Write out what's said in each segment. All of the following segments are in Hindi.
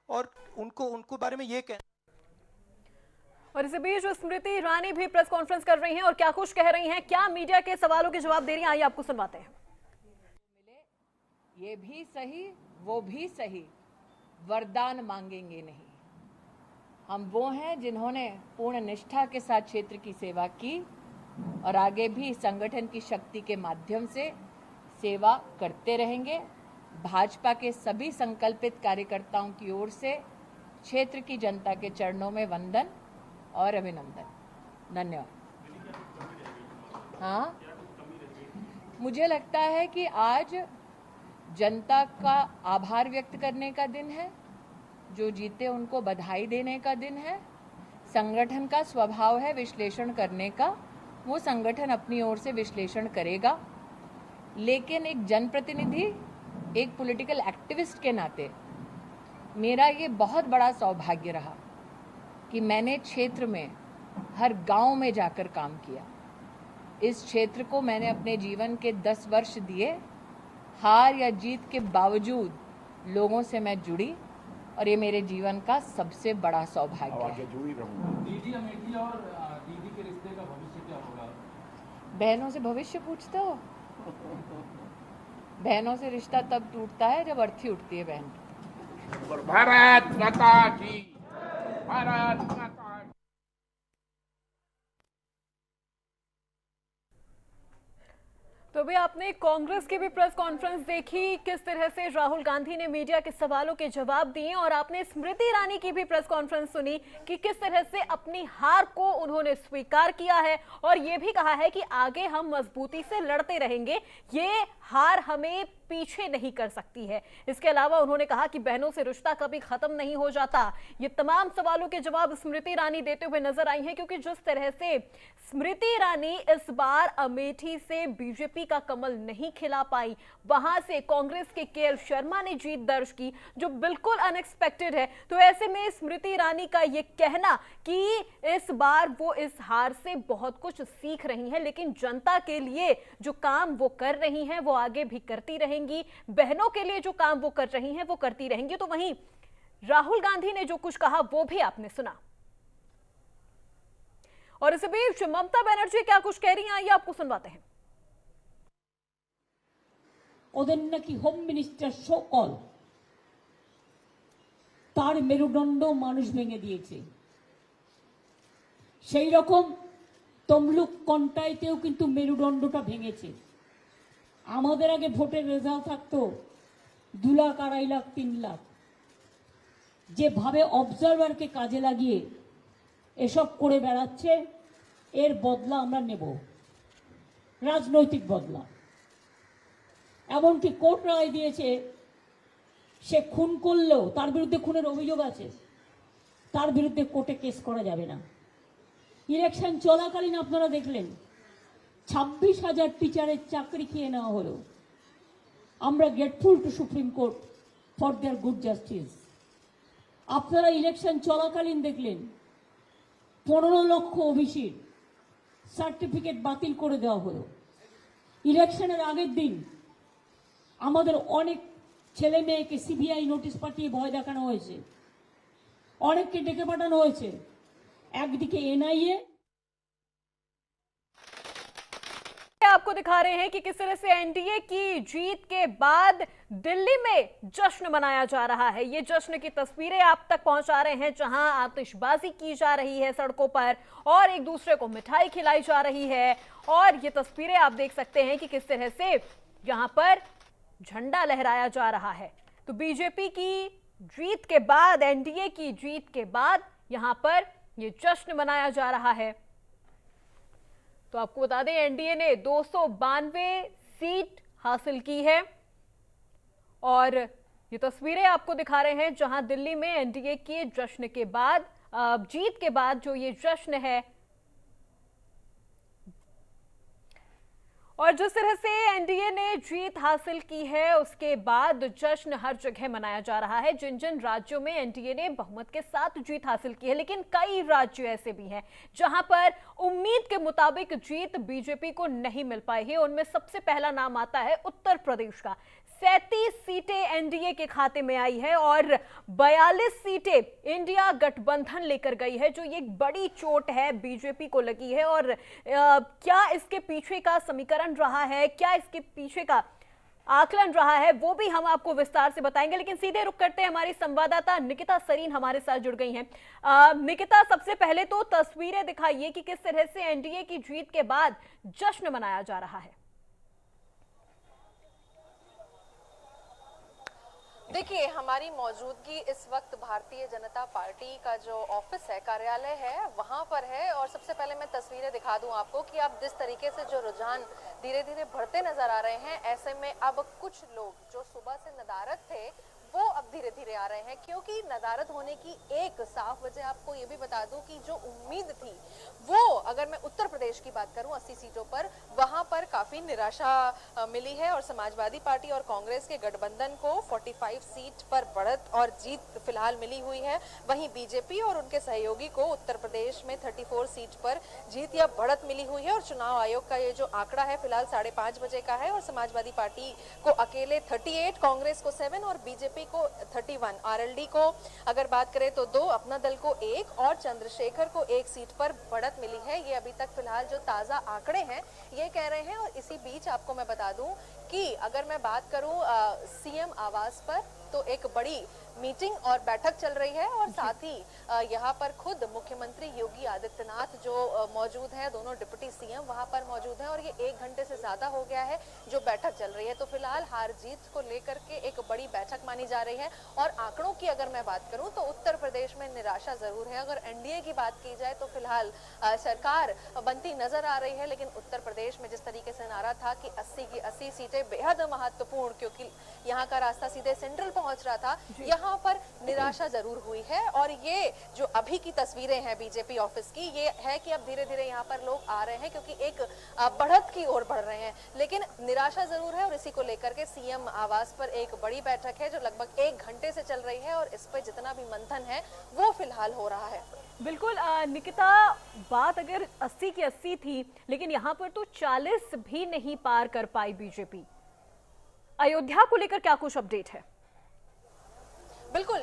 और उनको उनको बारे में ये कहना। और इसी बीच स्मृति ईरानी भी प्रेस कॉन्फ्रेंस कर रही हैं और क्या कुछ कह रही हैं, क्या मीडिया के सवालों के जवाब दे रही हैं, आइए आपको सुनवाते हैं। ये भी सही वो भी सही, वरदान मांगेंगे नहीं। हम वो हैं जिन्होंने पूर्ण निष्ठा के साथ क्षेत्र की सेवा की और आगे भी संगठन की शक्ति के माध्यम से सेवा करते रहेंगे। भाजपा के सभी संकल्पित कार्यकर्ताओं की ओर से क्षेत्र की जनता के चरणों में वंदन और अभिनंदन। धन्यवाद। हाँ, मुझे लगता है कि आज जनता का आभार व्यक्त करने का दिन है, जो जीते उनको बधाई देने का दिन है। संगठन का स्वभाव है विश्लेषण करने का, वो संगठन अपनी ओर से विश्लेषण करेगा, लेकिन एक जनप्रतिनिधि, एक पॉलिटिकल एक्टिविस्ट के नाते मेरा ये बहुत बड़ा सौभाग्य रहा कि मैंने क्षेत्र में हर गांव में जाकर काम किया। इस क्षेत्र को मैंने अपने जीवन के 10 वर्ष दिए। हार या जीत के बावजूद लोगों से मैं जुड़ी और ये मेरे जीवन का सबसे बड़ा सौभाग्य है। दीदी अमेठी और दीदी के रिश्ते का भविष्य क्या होगा? बहनों से भविष्य पूछते हो? बहनों से रिश्ता तब टूटता है जब अर्थी उठती है बहन। भारत माता की, भारत माता। तो अभी आपने कांग्रेस की भी प्रेस कॉन्फ्रेंस देखी, किस तरह से राहुल गांधी ने मीडिया के सवालों के जवाब दिए, और आपने स्मृति ईरानी की भी प्रेस कॉन्फ्रेंस सुनी कि किस तरह से अपनी हार को उन्होंने स्वीकार किया है और ये भी कहा है कि आगे हम मजबूती से लड़ते रहेंगे, ये हार हमें पीछे नहीं कर सकती है। इसके अलावा उन्होंने कहा कि बहनों से रिश्ता कभी खत्म नहीं हो जाता। ये तमाम सवालों के जवाब स्मृति ईरानी देते हुए नजर आई हैं, क्योंकि जिस तरह से स्मृति ईरानी इस बार अमेठी से बीजेपी का कमल नहीं खिला पाई, वहां से कांग्रेस के केएल शर्मा ने जीत दर्ज की, जो बिल्कुल अनएक्सपेक्टेड है। तो ऐसे में स्मृति ईरानी का ये कहना कि इस बार वो इस हार से बहुत कुछ सीख रही हैं, लेकिन जनता के लिए जो काम वो कर रही हैं वो आगे भी करती रहेंगी, बहनों के लिए जो काम वो कर रही हैं वो करती रहेंगी। तो वहीं राहुल गांधी ने जो कुछ कहा वो भी आपने सुना। और इस बीच ममता बनर्जी क्या कुछ कह रही हैं, आइए आपको सुनवाते हैं। ওদের নাকি হোম মিনিস্টার সকল তার মেরুদণ্ড মানুষ ভেঙে দিয়েছে, সেই রকম তমলুক কন্টাইতেও কিন্তু মেরুদণ্ডটা ভেঙেছে। আমাদের আগে ভোটের রেজাল্ট থাকতো 2 লাখ 2.5 লাখ 3 লাখ, যেভাবে অবজারভারকে কাজে লাগিয়ে এসব করে বেড়াচ্ছে, এর বদলা আমরা নেব, রাজনৈতিক বদলা। এমনকি কোর্ট রায় দিয়েছে সে খুন করলেও তার বিরুদ্ধে খুনের অভিযোগ আছে, তার বিরুদ্ধে কোর্টে কেস করা যাবে না। ইলেকশন চলাকালীন আপনারা দেখলেন 26,000 টিচারের চাকরি খেয়ে নেওয়া হলো। আমরা grateful to supreme court for their good justice. আপনারা ইলেকশন চলাকালীন দেখলেন 15 লক্ষ ওবিসির সার্টিফিকেট বাতিল করে দেওয়া হলো। ইলেকশনের আগের দিন আমাদের অনেক ছেলে মেয়েকে সিবিআই নোটিশ পাঠিয়ে ভয় দেখানো হয়েছে, অনেককে ডেকে পাঠানো হয়েছে। একদিকে এনআইএ आपको दिखा रहे हैं कि किस तरह से एनडीए की जीत के बाद दिल्ली में जश्न मनाया जा रहा है। ये जश्न की तस्वीरें आप तक पहुंचा रहे हैं, जहां आतिशबाजी की जा रही है सड़कों पर और एक दूसरे को मिठाई खिलाई जा रही है। और ये तस्वीरें आप देख सकते हैं कि किस तरह से यहां पर झंडा लहराया जा रहा है। तो बीजेपी की जीत के बाद, एनडीए की जीत के बाद यहां पर ये जश्न मनाया जा रहा है। तो आपको बता दें, एनडीए ने 292 सीट हासिल की है और ये तस्वीरें आपको दिखा रहे हैं जहां दिल्ली में एनडीए के जश्न के बाद, जीत के बाद जो ये जश्न है, और जिस तरह से एनडीए ने जीत हासिल की है उसके बाद जश्न हर जगह मनाया जा रहा है। जिन जिन राज्यों में एनडीए ने बहुमत के साथ जीत हासिल की है, लेकिन कई राज्य ऐसे भी हैं जहां पर उम्मीद के मुताबिक जीत बीजेपी को नहीं मिल पाई है। उनमें सबसे पहला नाम आता है उत्तर प्रदेश का। 37 सीटें एनडीए के खाते में आई है और 42 सीटें इंडिया गठबंधन लेकर गई है, जो ये एक बड़ी चोट है बीजेपी को लगी है। और क्या इसके पीछे का समीकरण रहा है, क्या इसके पीछे का आकलन रहा है, वो भी हम आपको विस्तार से बताएंगे। लेकिन सीधे रुक करते हैं, हमारी संवाददाता निकिता सरीन हमारे साथ जुड़ गई हैं। निकिता, सबसे पहले तो तस्वीरें दिखाइए कि किस तरह से एनडीए की जीत के बाद जश्न मनाया जा रहा है। देखिए, हमारी मौजूदगी इस वक्त भारतीय जनता पार्टी का जो ऑफिस है, कार्यालय है, वहां पर है। और सबसे पहले मैं तस्वीरें दिखा दूं आपको कि आप जिस तरीके से जो रुझान धीरे धीरे बढ़ते नजर आ रहे हैं, ऐसे में अब कुछ लोग जो सुबह से नदारद थे वो अब धीरे धीरे आ रहे हैं, क्योंकि नदारद होने की एक साफ वजह आपको ये भी बता दूं कि जो उम्मीद थी वो, अगर मैं उत्तर प्रदेश की बात करूं 80 सीटों पर, वहां पर काफी निराशा मिली है। और समाजवादी पार्टी और कांग्रेस के गठबंधन को 45 सीट पर बढ़त और जीत फिलहाल मिली हुई है। वहीं बीजेपी और उनके सहयोगी को उत्तर प्रदेश में 34 सीट पर जीत या बढ़त मिली हुई है। और चुनाव आयोग का ये जो आंकड़ा है फिलहाल 5:30 बजे का है, और समाजवादी पार्टी को अकेले 38, कांग्रेस को 7 और बीजेपी को 31, आरएलडी को अगर बात करें तो 2, अपना दल को 1 और चंद्रशेखर को 1 सीट पर बढ़त मिली है। ये अभी तक फिलहाल जो ताजा आंकड़े हैं ये कह रहे हैं। और इसी बीच आपको मैं बता दूं कि अगर मैं बात करूं सीएम आवास पर, तो एक बड़ी मीटिंग और बैठक चल रही है। और साथ ही यहाँ पर खुद मुख्यमंत्री योगी आदित्यनाथ जो मौजूद हैं, दोनों डिप्टी सीएम वहाँ पर मौजूद हैं। और ये 1 घंटे से ज्यादा हो गया है जो बैठक चल रही है। तो फिलहाल हार जीत को लेकर के एक बड़ी बैठक मानी जा रही है। और आंकड़ों की अगर मैं बात करूं तो उत्तर प्रदेश में निराशा जरूर है। अगर एनडीए की बात की जाए तो फिलहाल सरकार बनती नजर आ रही है, लेकिन उत्तर प्रदेश में जिस तरीके से नारा था कि 80 की 80 सीटें बेहद महत्वपूर्ण, क्योंकि यहाँ का रास्ता सीधे सेंट्रल पहुंच रहा था, यहाँ पर निराशा जरूर हुई है। और ये जो अभी की तस्वीरें हैं बीजेपी ऑफिस की, ये है कि अब धीरे धीरे यहाँ पर लोग आ रहे हैं, क्योंकि एक बढ़त की ओर बढ़ रहे हैं। लेकिन निराशा जरूर है। और इसी को लेकर के सीएम आवास पर एक बड़ी बैठक है जो लगभग 1 घंटे से चल रही है। और इस पर जितना भी मंथन है वो फिलहाल हो रहा है। बिल्कुल निकिता, बात अगर 80 की 80 थी, लेकिन यहाँ पर तो 40 भी नहीं पार कर पाई बीजेपी। अयोध्या को लेकर क्या कुछ अपडेट है? बिल्कुल,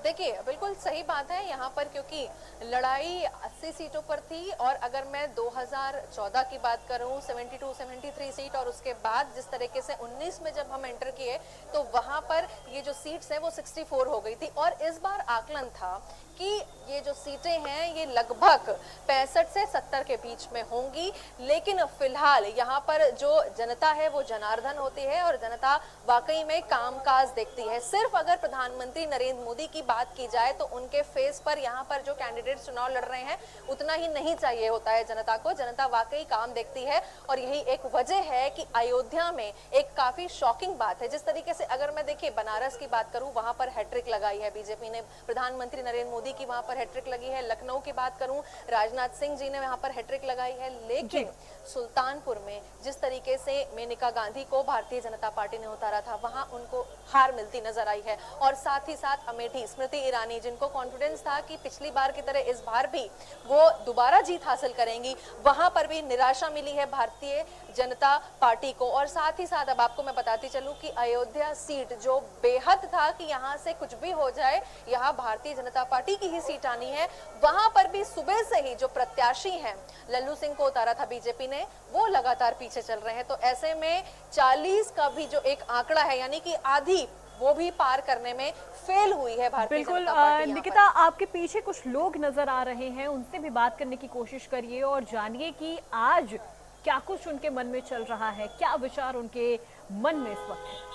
देखिए बिल्कुल सही बात है यहाँ पर, क्योंकि लड़ाई 80 सीटों पर थी। और अगर मैं 2014 की बात करूँ 72, 73 सीट, और उसके बाद जिस तरीके से 19 में जब हम एंटर किए तो वहां पर ये जो सीट्स हैं वो 64 हो गई थी। और इस बार आकलन था कि ये जो सीटें हैं ये लगभग 65 से 70 के बीच में होंगी। लेकिन फिलहाल यहाँ पर जो जनता है वो जनार्दन होती है, और जनता वाकई में कामकाज देखती है। सिर्फ अगर प्रधानमंत्री नरेंद्र मोदी की बात की जाए तो उनके फेस पर यहाँ पर जो कैंडिडेट चुनाव लड़ रहे हैं उतना ही नहीं चाहिए होता है जनता को। जनता वाकई काम देखती है। और यही एक वजह है कि अयोध्या में एक काफी शॉकिंग बात है। जिस तरीके से अगर मैं देखिए बनारस की बात करूं, वहां पर हैट्रिक लगाई है बीजेपी ने, प्रधानमंत्री नरेंद्र मोदी की वहां पर हैट्रिक लगी है। लखनऊ की बात करूं, राजनाथ सिंह जी ने वहां पर हैट्रिक लगाई है। लेकिन सुल्तानपुर में जिस तरीके से मेनका गांधी को भारतीय जनता पार्टी ने उतारा था, वहां उनको हार मिलती नजर आई है। और साथ ही साथ अमेठी, स्मृति ईरानी, जिनको कॉन्फिडेंस था कि पिछली बार की तरह इस बार भी वो दोबारा जीत हासिल करेंगी, वहां पर भी निराशा मिली है भारतीय जनता पार्टी को। और साथ ही साथ अब आपको मैं बताती चलूं कि अयोध्या सीट जो बेहद था कि यहां से कुछ भी हो जाए, यहां भारतीय जनता पार्टी की ही सीट आनी है, वहां पर भी सुबह से ही जो प्रत्याशी हैं, लल्लू सिंह को उतारा था बीजेपी ने, वो लगातार पीछे चल रहे हैं। तो ऐसे में 40 का भी जो एक आंकड़ा है, यानी कि आधी, वो भी पार करने में फेल हुई है भारतीय जनता पार्टी। निकिता, आपके पीछे कुछ लोग नजर आ रहे हैं, उनसे भी बात करने की कोशिश करिए और जानिए कि आज क्या कुछ उनके मन में चल रहा है, क्या विचार उनके मन में इस वक्त है।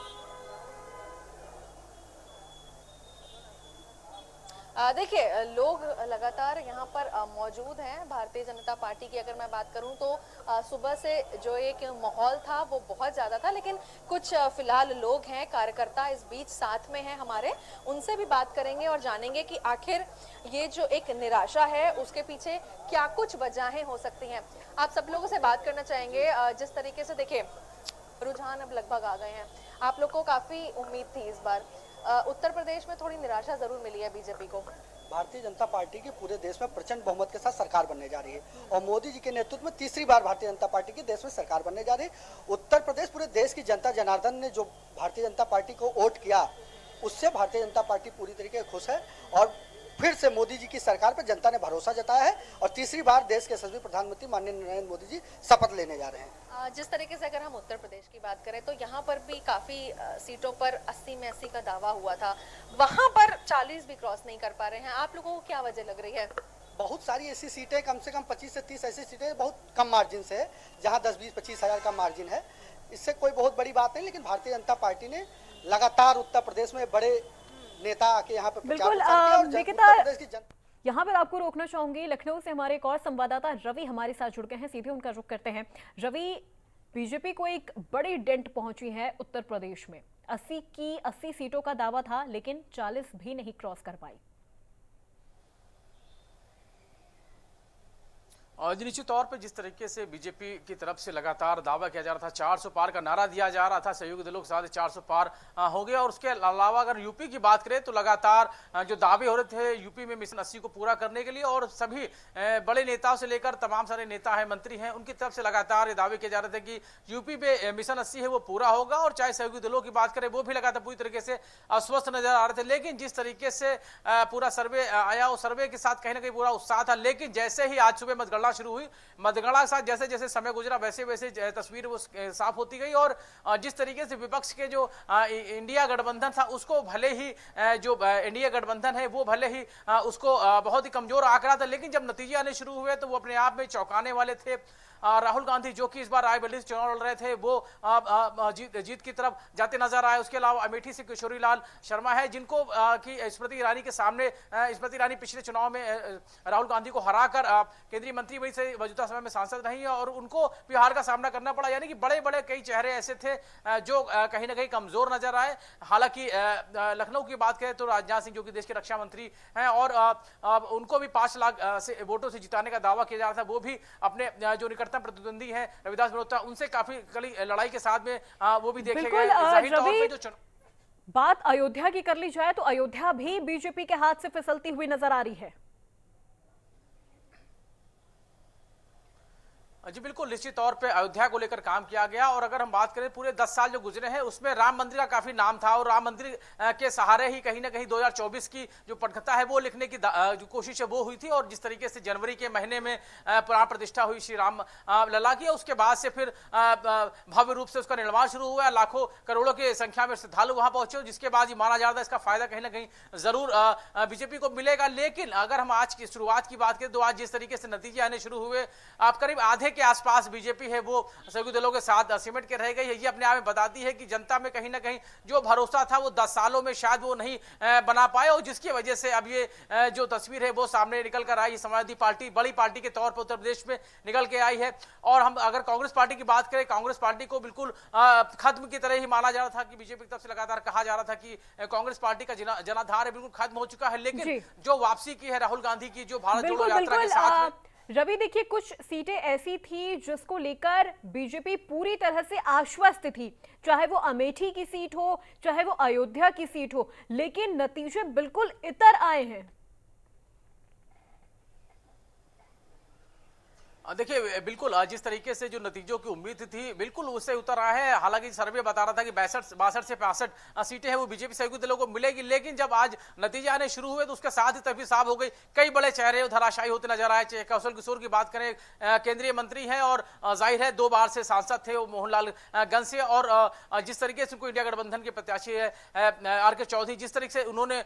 देखिए, लोग लगातार यहाँ पर मौजूद हैं। भारतीय जनता पार्टी की अगर मैं बात करूँ तो सुबह से जो एक माहौल था वो बहुत ज़्यादा था। लेकिन कुछ फिलहाल लोग हैं, कार्यकर्ता इस बीच साथ में हैं हमारे, उनसे भी बात करेंगे और जानेंगे कि आखिर ये जो एक निराशा है उसके पीछे क्या कुछ वजहें हो सकती हैं। आप सब लोगों से बात करना चाहेंगे। जिस तरीके से देखिए रुझान अब लगभग आ गए हैं, आप लोग को काफ़ी उम्मीद थी इस बार। उत्तर प्रदेश में थोड़ी निराशा जरूर मिली है बीजेपी को। भारतीय जनता पार्टी की पूरे देश में प्रचंड बहुमत के साथ सरकार बनने जा रही है और मोदी जी के नेतृत्व में तीसरी बार भारतीय जनता पार्टी की देश में सरकार बनने जा रही है। उत्तर प्रदेश पूरे देश की जनता जनार्दन ने जो भारतीय जनता पार्टी को वोट किया उससे भारतीय जनता पार्टी पूरी तरीके से खुश है और फिर से मोदी जी की सरकार पर जनता ने भरोसा जताया है और तीसरी बार देश के यशस्वी प्रधानमंत्री माननीय नरेंद्र मोदी जी शपथ लेने जा रहे हैं। जिस तरीके से अगर हम उत्तर प्रदेश की बात करें तो यहाँ पर भी काफी सीटों पर 80 में 80 का दावा हुआ था, वहां पर 40 भी क्रॉस नहीं कर पा रहे हैं। आप लोगों को क्या वजह लग रही है? बहुत सारी ऐसी सीटें, कम से कम 25 से 30 ऐसी सीटें बहुत कम मार्जिन से है, जहाँ 10-20-25 हजार का मार्जिन है। इससे कोई बहुत बड़ी बात नहीं, लेकिन भारतीय जनता पार्टी ने लगातार उत्तर प्रदेश में बड़े नेता आके यहाँ पर बिल्कुल यहाँ पर आपको रोकना चाहूंगी। लखनऊ से हमारे एक और संवाददाता रवि हमारे साथ जुड़ गए हैं, सीधे उनका रुख करते हैं। रवि, बीजेपी को एक बड़ी डेंट पहुंची है उत्तर प्रदेश में। 80 सीटों का दावा था, लेकिन 40 भी नहीं क्रॉस कर पाई। और निश्चित तौर पे जिस तरीके से बीजेपी की तरफ से लगातार दावा किया जा रहा था, 400 पार का नारा दिया जा रहा था, सहयोगी दलों के साथ 400 पार हो गया। और उसके अलावा अगर यूपी की बात करें तो लगातार जो दावे हो रहे थे यूपी में मिशन 80 को पूरा करने के लिए, और सभी बड़े नेताओं से लेकर तमाम सारे नेता हैं, मंत्री हैं, उनकी तरफ से लगातार ये दावे किए जा रहे थे कि यूपी में मिशन 80 है वो पूरा होगा। और चाहे सहयोगी दलों की बात करें वो भी लगातार पूरी तरीके से अस्वस्थ नजर आ रहे थे। लेकिन जिस तरीके से पूरा सर्वे आया, उस सर्वे के साथ कहीं ना कहीं पूरा उत्साह था। लेकिन जैसे ही आज सुबह मतगणना शुरू हुई, मतगणना के साथ जैसे जैसे समय गुजरा वैसे वैसे तस्वीर वो साफ होती गई। और जिस तरीके से विपक्ष के जो इंडिया गठबंधन था उसको भले ही जो इंडिया गठबंधन है वो भले ही उसको बहुत ही कमजोर आंक रहा था, लेकिन जब नतीजे आने शुरू हुए तो वो अपने आप में चौंकाने वाले थे। राहुल गांधी जो कि इस बार रायबरेली से चुनाव लड़ रहे थे वो जीत की तरफ जाते नजर आए। उसके अलावा अमेठी से किशोरी लाल शर्मा है, जिनको की स्मृति ईरानी के सामने, स्मृति ईरानी पिछले चुनाव में राहुल गांधी को हराकर केंद्रीय मंत्री बनी से मौजूदा समय में सांसद रही है और उनको भी हार का सामना करना पड़ा। यानी कि बड़े बड़े कई चेहरे ऐसे थे जो कहीं ना कहीं कमजोर नजर आए। हालांकि लखनऊ की बात करें तो राजनाथ सिंह जो कि देश के रक्षा मंत्री हैं और उनको भी 5 लाख से वोटों से जिताने का दावा किया जा रहा था, वो भी अपने जो निकट प्रतिद्वंदी हैं रविदास मल्होत्रा उनसे काफी कड़ी लड़ाई के साथ में वो भी देखे गए। जाहिर तौर पे जो बात अयोध्या की कर ली जाए तो अयोध्या भी बीजेपी के हाथ से फिसलती हुई नजर आ रही है। जी बिल्कुल, निश्चित तौर पे अयोध्या को लेकर काम किया गया। और अगर हम बात करें पूरे 10 साल जो गुजरे हैं उसमें राम मंदिर का काफी नाम था और राम मंदिर के सहारे ही कहीं ना कहीं 2024 की जो पटकथा है वो लिखने की जो कोशिश है वो हुई थी। और जिस तरीके से जनवरी के महीने में प्राण प्रतिष्ठा हुई श्री राम लला की, उसके बाद से फिर भव्य रूप से उसका निर्माण शुरू हुआ। लाखों करोड़ों की संख्या में श्रद्धालु वहां पहुंचे, जिसके बाद ये माना जा रहा था इसका फायदा कहीं ना कहीं जरूर बीजेपी को मिलेगा। लेकिन अगर हम आज की शुरुआत की बात करें तो आज जिस तरीके से नतीजे आने शुरू हुए, आप करीब आधे के आसपास बीजेपी है वो सहयोगी दलों के साथ सिमट के रह गई है। ये अपने आप में बताती है कि जनता में कहीं ना कहीं जो भरोसा था वो 10 सालों में शायद वो नहीं बना पाए, और जिसकी वजह से अब ये जो तस्वीर है वो सामने निकल कर आई। समाजवादी पार्टी बड़ी पार्टी के तौर पर उत्तर प्रदेश में निकल के आई है। और हम अगर कांग्रेस पार्टी की बात करें, कांग्रेस पार्टी को बिल्कुल खत्म की तरह ही माना जा रहा था कि बीजेपी की तरफ से लगातार कहा जा रहा था कि कांग्रेस पार्टी का जनाधार है बिल्कुल खत्म हो चुका है। लेकिन जो वापसी की है राहुल गांधी की, जो भारत जोड़ो यात्रा के साथ रवि, देखिए कुछ सीटें ऐसी थी जिसको लेकर बीजेपी पूरी तरह से आश्वस्त थी, चाहे वो अमेठी की सीट हो चाहे वो अयोध्या की सीट हो, लेकिन नतीजे बिल्कुल इतर आए हैं। देखिए बिल्कुल जिस तरीके से जो नतीजों की उम्मीद थी बिल्कुल उससे उतर रहा है। हालांकि सर्वे बता रहा था कि 62 से 65 सीटें हैं वो बीजेपी सहयोगी दलों को मिलेगी, लेकिन जब आज नतीजे आने शुरू हुए तो उसके साथ ही तस्वीर साफ हो गई। कई बड़े चेहरे धराशायी होते नजर आए। चाहे कौशल किशोर की बात करें, केंद्रीय मंत्री हैं और जाहिर है 2 बार से सांसद थे वो मोहनलाल गंज से, और जिस तरीके से उनको इंडिया गठबंधन के प्रत्याशी है RK चौधरी, जिस तरीके से उन्होंने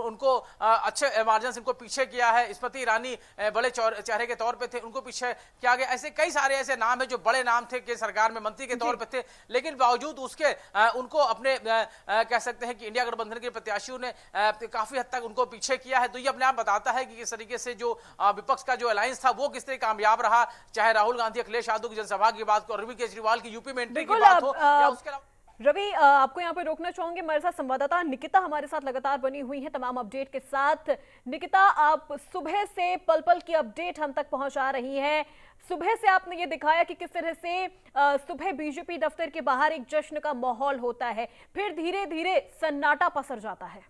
उनको अच्छे मार्जिन से उनको पीछे किया है। स्मृति ईरानी बड़े चेहरे के तौर पर थे, उनको पीछे क्या गया। ऐसे कई सारे ऐसे नाम है जो बड़े नाम थे कि सरकार में मंत्री के तौर पे थे, लेकिन बावजूद उसके उनको अपने कह सकते हैं कि इंडिया गठबंधन के प्रत्याशियों ने काफी हद तक उनको पीछे किया है। तो ये अपने आप बताता है कि किस तरीके से जो विपक्ष का जो अलायंस था वो किस तरह कामयाब रहा। चाहे राहुल गांधी अखिलेश यादव की जनसभा की बात हो, अरविंद केजरीवाल की यूपी में एंट्री की बात हो, या उसके अलावा रवि, आपको यहाँ पे रोकना चाहूंगे। हमारे साथ संवाददाता निकिता हमारे साथ लगातार बनी हुई है तमाम अपडेट के साथ। निकिता, आप सुबह से पल पल की अपडेट हम तक पहुंचा रही हैं। सुबह से आपने ये दिखाया कि किस तरह से सुबह बीजेपी दफ्तर के बाहर एक जश्न का माहौल होता है, फिर धीरे धीरे सन्नाटा पसर जाता है।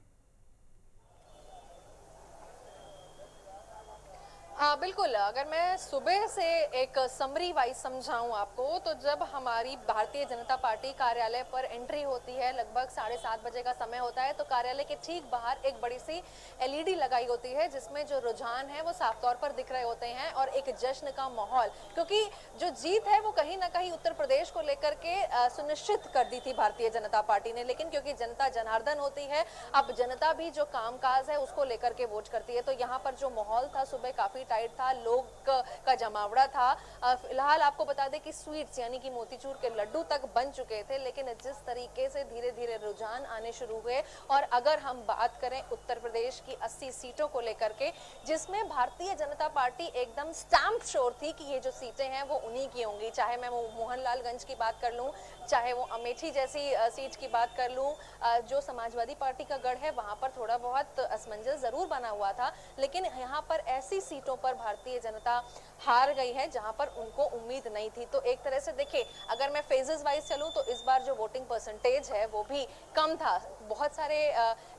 बिल्कुल, अगर मैं सुबह से एक समरी वाइज समझाऊं आपको, तो जब हमारी भारतीय जनता पार्टी कार्यालय पर एंट्री होती है, लगभग 7:30 बजे का समय होता है, तो कार्यालय के ठीक बाहर एक बड़ी सी एलईडी लगाई होती है, जिसमें जो रुझान है वो साफ तौर पर दिख रहे होते हैं और एक जश्न का माहौल, क्योंकि जो जीत है वो कहीं ना कहीं उत्तर प्रदेश को लेकर के सुनिश्चित कर दी थी भारतीय जनता पार्टी ने। लेकिन क्योंकि जनता जनार्दन होती है, अब जनता भी जो कामकाज है उसको लेकर के वोट करती है, तो यहाँ पर जो माहौल था सुबह काफी टाइट था, लोग का जमावड़ा था। फिलहाल आपको बता दें कि स्वीट्स यानी कि मोतीचूर के लड्डू तक बन चुके थे, लेकिन जिस तरीके से धीरे धीरे रुझान आने शुरू हुए, और अगर हम बात करें उत्तर प्रदेश की 80 सीटों को लेकर के, जिसमें भारतीय जनता पार्टी एकदम स्टैम्प श्योर थी कि ये जो सीटें हैं वो उन्हीं की होंगी, चाहे मैं मोहनलालगंज की बात कर लूं, चाहे वो अमेठी जैसी सीट की बात कर लूं, जो समाजवादी पार्टी का गढ़ है वहां पर थोड़ा बहुत असमंजस जरूर बना हुआ था, लेकिन यहाँ पर ऐसी सीटों पर भारतीय जनता हार गई है जहां पर उनको उम्मीद नहीं थी। तो एक तरह से देखिए, अगर मैं फेजेस वाइज चलूं तो इस बार जो वोटिंग परसेंटेज है वो भी कम था। बहुत सारे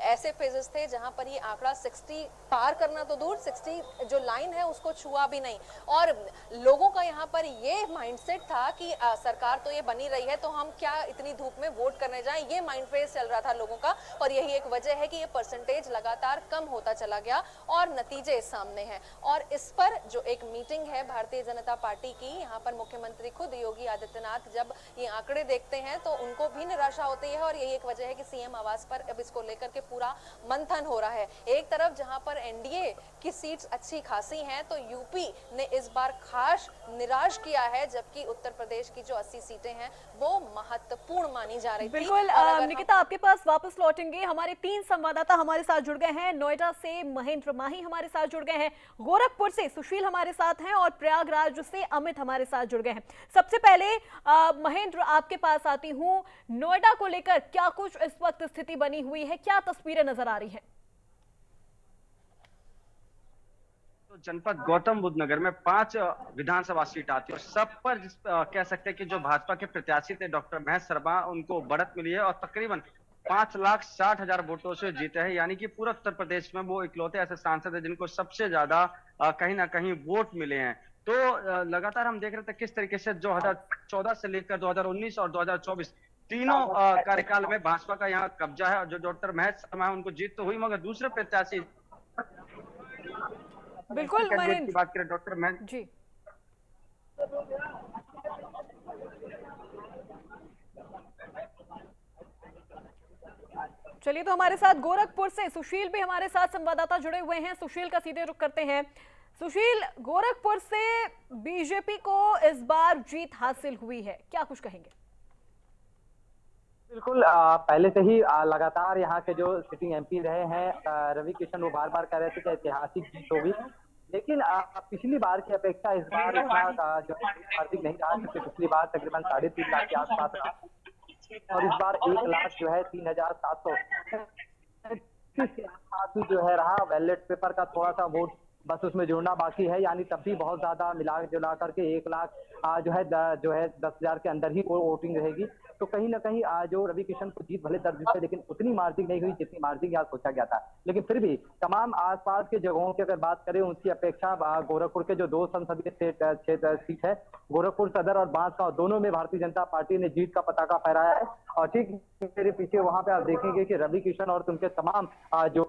ऐसे फेजेस थे जहां पर ये आंकड़ा 60 पार करना तो दूर, 60 जो लाइन है उसको छुआ भी नहीं, और लोगों का यहाँ पर ये माइंडसेट था कि सरकार तो ये बनी रही है तो हम क्या इतनी धूप में वोट करने जाएं, ये माइंड फेज चल रहा था लोगों का, और यही एक वजह है कि ये परसेंटेज लगातार कम होता चला गया और नतीजे सामने हैं। और इस पर जो एक मीटिंग है भारतीय जनता पार्टी की, यहाँ पर मुख्यमंत्री खुद योगी आदित्यनाथ जब ये आंकड़े देखते हैं तो उनको भी निराशा होती है, और यही एक वजह है कि सीएम आवास पर अब इसको लेकर के पूरा मंथन हो रहा है। एक तरफ जहां पर एनडीए की सीट्स अच्छी खासी हैं, तो यूपी ने इस बार खास निराश किया है, जबकि उत्तर प्रदेश की जो 80 सीटें हैं वो महत्वपूर्ण मानी जा रही थी। बिल्कुल निकिता, आपके पास वापस लौटेंगे। हमारे 3 संवाददाता हमारे साथ जुड़ गए हैं। नोएडा से महेंद्र माही हमारे साथ जुड़ गए हैं, गोरखपुर से सुशील हमारे साथ हैं, और प्रयागराज से अमित हमारे साथ जुड़ गए हैं। सबसे पहले महेंद्र, आपके पास आती हूँ। नोएडा को लेकर क्या कुछ इस वक्त स्थिति बनी हुई है, क्या तस्वीरें नजर आ रही है? तो जनपद गौतम बुद्ध नगर में 5 विधानसभा सीट आती है, और सब पर कह सकते हैं कि जो भाजपा के प्रत्याशी थे डॉक्टर महेश शर्मा, उनको बढ़त मिली है और तकरीबन 5,60,000 वोटों से जीते हैं। यानी कि पूरा उत्तर प्रदेश में वो इकलौते ऐसे सांसद है जिनको सबसे ज्यादा कहीं ना कहीं वोट मिले हैं। तो लगातार हम देख रहे थे किस तरीके से 2014 से लेकर 2019 और 2024 तीनों कार्यकाल में भाजपा का यहाँ कब्जा है, और जो डॉक्टर महेश शर्मा है उनको जीत तो हुई, मगर दूसरे प्रत्याशी बिल्कुल महेंद्र की बात करें डॉक्टर महेश जी, चलिए तो हमारे साथ गोरखपुर से सुशील भी हमारे साथ संवाददाता जुड़े हुए हैं। सुशील का सीधे रुख करते हैं। सुशील, गोरखपुर से बीजेपी को इस बार जीत हासिल हुई है, क्या कुछ कहेंगे? बिल्कुल, पहले से ही लगातार यहाँ के जो सिटिंग एमपी रहे हैं रवि किशन, वो बार बार कह रहे थे कि ऐतिहासिक जीत होगी, लेकिन पिछली बार की अपेक्षा इस बार इतना जो हार्दिक नहीं रहा, क्योंकि पिछली बार तकरीबन 3.5 लाख के आसपास रहा, और इस बार 1 लाख जो है 3,700 के आसपास जो है रहा। बैलेट पेपर का थोड़ा सा वोट बस उसमें जुड़ना बाकी है, यानी तब भी बहुत ज्यादा मिला जुला करके 1 लाख जो है 10,000 के अंदर ही वोटिंग रहेगी। तो कहीं ना कहीं जो रवि किशन को जीत भले दर्ज हुई, लेकिन उतनी मार्जिन नहीं हुई जितनी मार्जिन यहाँ सोचा गया था। लेकिन फिर भी तमाम आसपास के जगहों की अगर बात करें, उसकी अपेक्षा गोरखपुर के जो 2 संसदीय सीट है, गोरखपुर सदर और बांसगांव, दोनों में भारतीय जनता पार्टी ने जीत का पताका फहराया है। और ठीक मेरे पीछे वहां पे आप देखेंगे कि रवि किशन और उनके तमाम जो